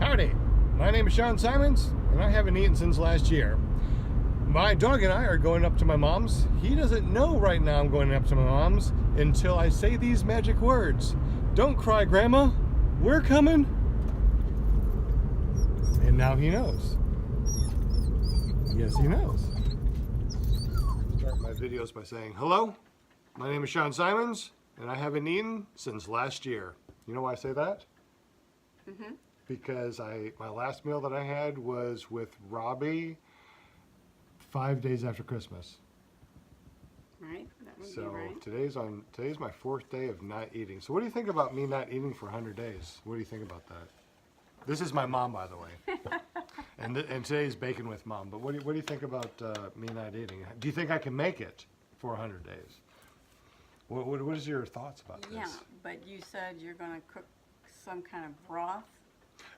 Howdy, my name is Sean Simons, and I haven't eaten since last year. My dog and I are going up to my mom's. He doesn't know right now I'm going up to my mom's until I say these magic words. Don't cry, Grandma, we're coming. And now he knows. Yes, he knows. Start my videos by saying, hello, my name is Sean Simons, and I haven't eaten since last year. You know why I say that? Mm-hmm. Because my last meal that I had was with Robbie 5 days after Christmas. Right, that would So be right. today's my 4th day of not eating. So what do you think about me not eating for 100 days? What do you think about that? This is my mom, by the way. and today's bacon with mom. But what do you think about me not eating? Do you think I can make it for 100 days? What is your thoughts about this? Yeah, but you said you're going to cook some kind of broth.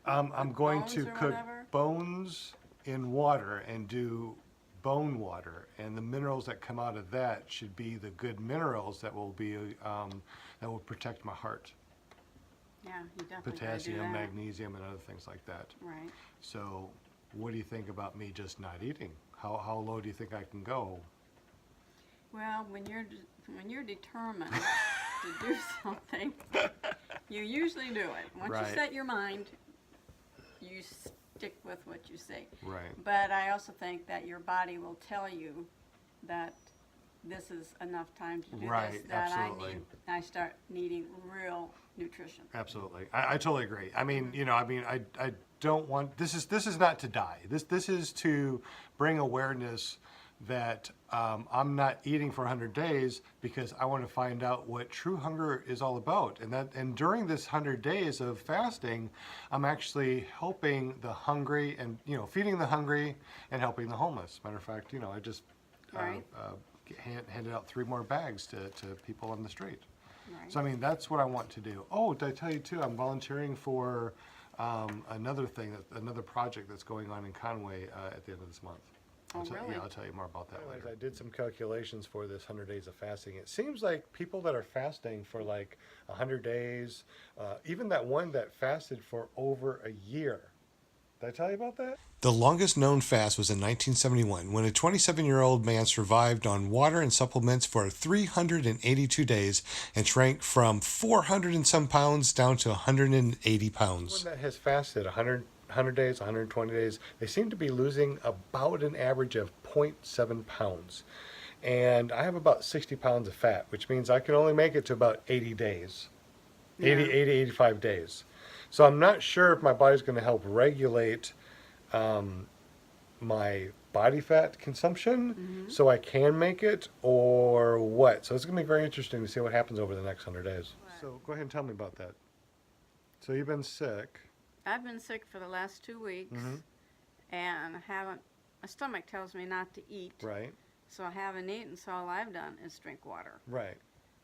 I'm going to bones or cook whatever? bones in water and do bone water, and the minerals that come out of that should be the good minerals that will be that will protect my heart. Yeah, you definitely gotta do Potassium, that. magnesium, and other things like that. Right. So, what do you think about me just not eating? How low do you think I can go? Well, when you're determined to do something, you usually do it. Once Right. you set your mind, you stick with what you say. Right. But I also think that your body will tell you that this is enough time to do Right, this, that absolutely. I start needing real nutrition. Absolutely, I totally agree. I mean, I don't want this is not to die. This is to bring awareness that I'm not eating for 100 days because I want to find out what true hunger is all about. And during this 100 days of fasting, I'm actually helping the hungry and feeding the hungry and helping the homeless. Matter of fact, I just Right. handed out 3 more bags to people on the street. Right. So I mean, that's what I want to do. Oh, did I tell you too? I'm volunteering for another project that's going on in Conway at the end of this month. Oh, really? Yeah, I'll tell you more about that later. I did some calculations for this 100 days of fasting. It seems like people that are fasting for like 100 days, even that one that fasted for over a year. Did I tell you about that? The longest known fast was in 1971 when a 27-year-old man survived on water and supplements for 382 days and shrank from 400 and some pounds down to 180 pounds. One that has fasted 100 days, 120 days, they seem to be losing about an average of 0.7 pounds. And I have about 60 pounds of fat, which means I can only make it to about 80 days. Yeah. 85 days. So I'm not sure if my body's going to help regulate my body fat consumption so I can make it or what. So it's going to be very interesting to see what happens over the next 100 days. Right. So go ahead and tell me about that. So you've been sick. I've been sick for the last 2 weeks, and my stomach tells me not to eat, Right, so I haven't eaten, so all I've done is drink water. right,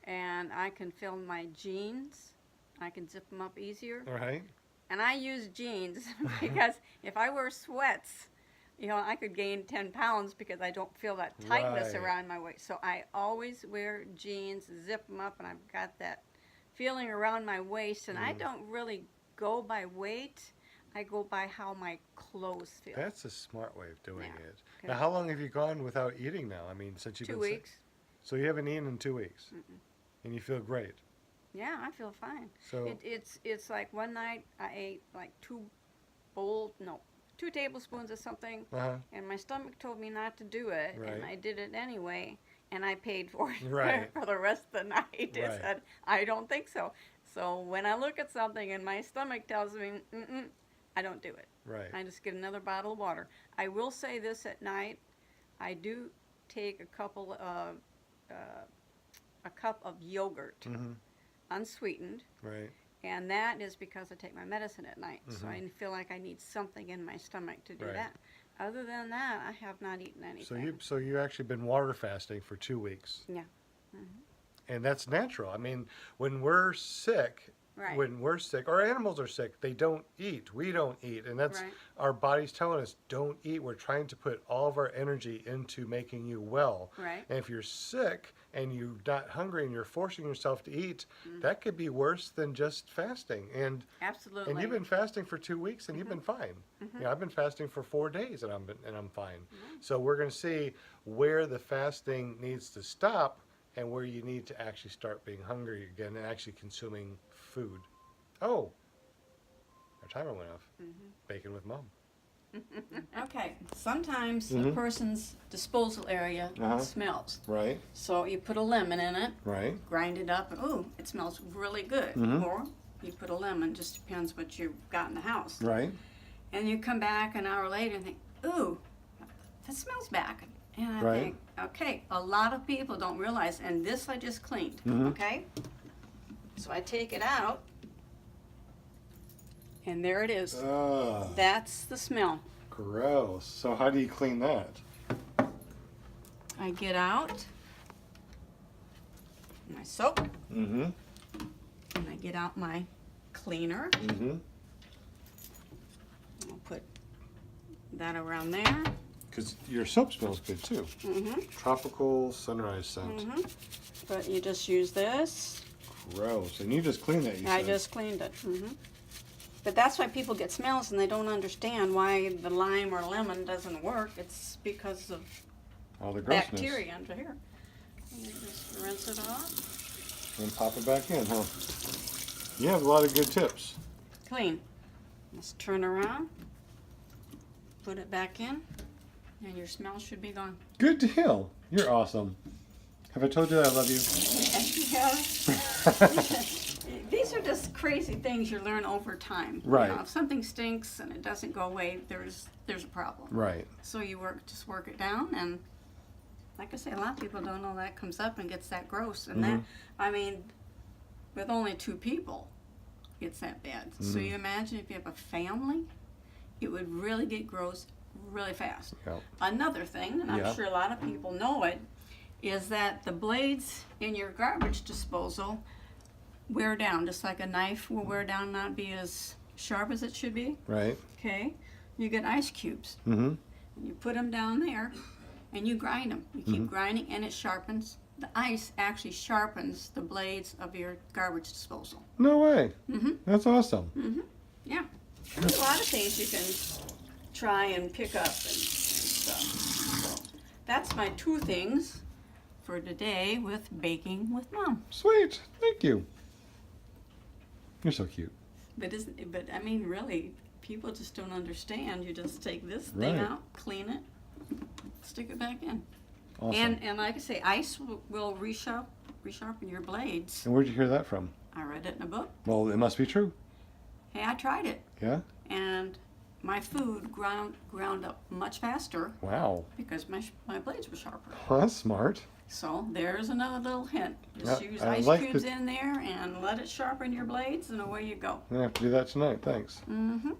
And I can feel my jeans, I can zip them up easier, right. and I use jeans because if I wear sweats, I could gain 10 pounds because I don't feel that tightness Right. around my waist. So I always wear jeans, zip them up, and I've got that feeling around my waist, and I don't really go by weight. I go by how my clothes feel. That's a smart way of doing Yeah. it. Okay. Now, how long have you gone without eating now? I mean, since you've 2 been sick? weeks. So you haven't eaten in 2 weeks, Mm-mm. and you feel great. Yeah, I feel fine. So It's like one night I ate like 2 tablespoons of something, and my stomach told me not to do it, Right. and I did it anyway, and I paid for it Right. for the rest of the night. It Right. said, I don't think so. So when I look at something and my stomach tells me, I don't do it. right, I just get another bottle of water. I will say this at night, I do take a cup of yogurt, unsweetened, right. and that is because I take my medicine at night, so I feel like I need something in my stomach to do Right. that. Other than that, I have not eaten anything. So you actually been water fasting for 2 weeks. Yeah. And that's natural. I mean, when we're sick, Right. or animals are sick, they don't eat. We don't eat. And that's Right. our body's telling us, don't eat. We're trying to put all of our energy into making you well. Right. And if you're sick and you're not hungry and you're forcing yourself to eat, that could be worse than just fasting. And Absolutely. you've been fasting for 2 weeks and you've been fine. You know, I've been fasting for 4 days and I'm fine. So we're going to see where the fasting needs to stop and where you need to actually start being hungry again and actually consuming food. Oh, our timer went off. Bacon with Mom. Okay, sometimes a person's disposal area smells. Right, So you put a lemon in it, right. grind it up, and ooh, it smells really good. Or you put a lemon, just depends what you've got in the house. Right. And you come back an hour later and think, ooh, that smells back. And I Right. think, okay, a lot of people don't realize, and this I just cleaned, okay? So I take it out, and there it is. Ugh, That's the smell. gross. So how do you clean that? I get out my soap, Mm-hmm. and I get out my cleaner. Mm-hmm. I'll put that around there. Because your soap smells good too. Mm-hmm. Tropical sunrise scent. Mm-hmm. But you just use this. Gross. And you just cleaned that, you I said. just cleaned it. But that's why people get smells and they don't understand why the lime or lemon doesn't work. It's because of All the grossness. bacteria under here. And you just rinse it off. And pop it back in, huh? You have a lot of good tips. Clean. Just turn around. Put it back in. And your smell should be gone. Good deal. You're awesome. Have I told you that I love you? These are just crazy things you learn over time. Right. You know, if something stinks and it doesn't go away, there's a problem. Right. So you just work it down, and like I say, a lot of people don't know that comes up and gets that gross. And that, I mean, with only 2 people, it's that bad. So you imagine if you have a family, it would really get gross really fast. Yep. Another thing, and I'm Yeah. sure a lot of people know it, is that the blades in your garbage disposal wear down, just like a knife will wear down, not be as sharp as it should be. Right. Okay, you get ice cubes. Mm-hmm. You put them down there, and you grind them. You keep grinding, and it sharpens. The ice actually sharpens the blades of your garbage disposal. No way. Mm-hmm. That's awesome. Mm-hmm. Yeah. There's a lot of things you can try and pick up and stuff. So that's my 2 things for today with Baking with Mom. Sweet. Thank you. You're so cute. But I mean, really, people just don't understand. You just take this thing Right. out, clean it, stick it back in. Awesome. And like I say, ice will resharpen your blades. And where'd you hear that from? I read it in a book. Well, it must be true. Hey, I tried it, Yeah? and my food ground up much faster Wow. because my blades were sharper. Well, that's smart. So there's another little hint. Just Yeah, use I ice like cubes the- in there and let it sharpen your blades, and away you go. I'm going to have to do that tonight. Thanks. Mm-hmm.